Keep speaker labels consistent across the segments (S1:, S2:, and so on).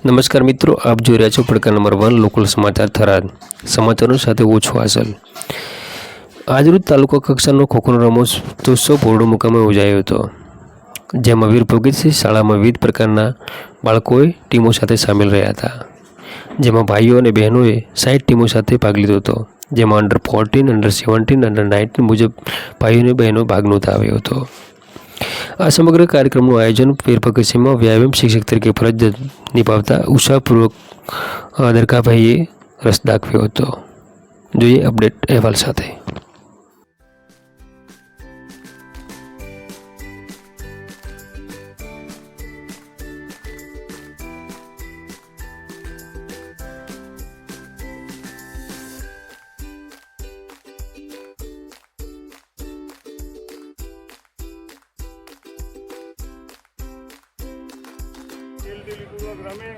S1: નમસ્કાર મિત્રો, આપ જોઈ રહ્યા છો પડકાર નંબર 1 લોકલ સમાચાર થરાદ. સમાચારો સાથે ઓછો હાસલ. આજરોજ તાલુકા કક્ષાનો ખોખોનો રમોત્સવ ભોરડુ મુકામે યોજાયો હતો, જેમાં વીર ભગતસિંહ શાળામાં વિવિધ પ્રકારના બાળકોએ ટીમો સાથે સામેલ રહ્યા હતા. જેમાં ભાઈઓ અને બહેનોએ 60 ટીમો સાથે ભાગ લીધો હતો, જેમાં અંડર 14, અંડર 17, અંડર 19 મુજબ ભાઈઓ અને બહેનો ભાગ નોંધાવ્યો હતો. આ સમગ્ર કાર્યક્રમનું આયોજન વીર ભગતસિંહમાં વ્યાયામ શિક્ષક તરીકે ફરજ નિભાવતા ઉત્સાહપૂર્વક દરકાભાઈએ રસ દાખવ્યો હતો. જોઈએ અપડેટ અહેવાલ સાથે.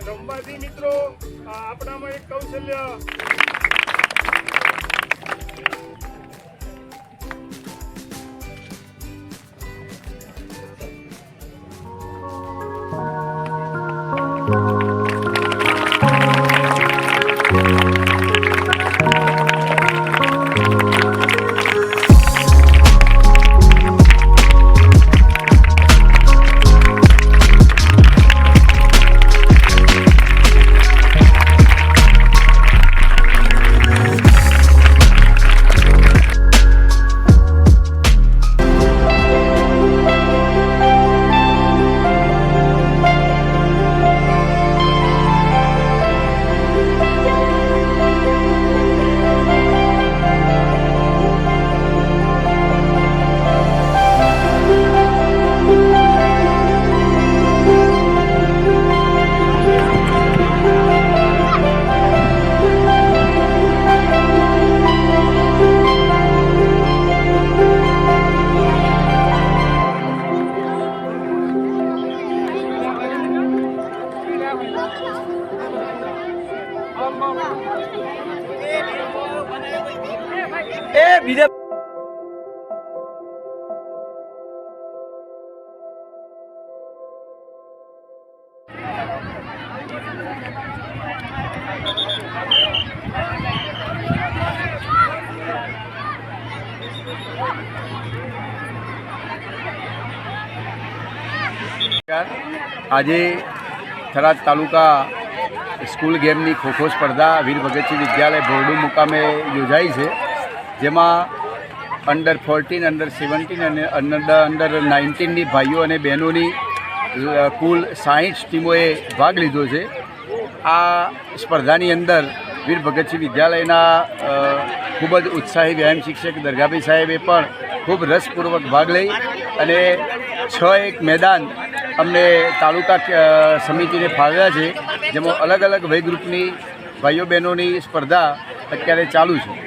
S2: રમવાથી મિત્રો આપણામાં એક કૌશલ્ય બીજા
S3: આજે થરાદ તાલુકા સ્કૂલ ગેમની ખોખો સ્પર્ધા વીર ભગતસિંહ વિદ્યાલય ભોરડુ મુકામે યોજાઈ છે, જેમાં અંડર 14, અંડર 17 અને અંડર 19ની ભાઈઓ અને બહેનોની કુલ 60 ટીમોએ ભાગ લીધો છે. આ સ્પર્ધાની અંદર વીર ભગતસિંહ વિદ્યાલયના ખૂબ જ ઉત્સાહી વ્યાયામ શિક્ષક દરગાભાઈ સાહેબે પણ ખૂબ રસપૂર્વક ભાગ લઈ અને 6 મેદાન અમને તાલુકા સમિતિને ફાળવ્યા છે, જેમાં અલગ અલગ વય ગ્રુપની ભાઈઓ બહેનોની સ્પર્ધા અત્યારે ચાલુ છે.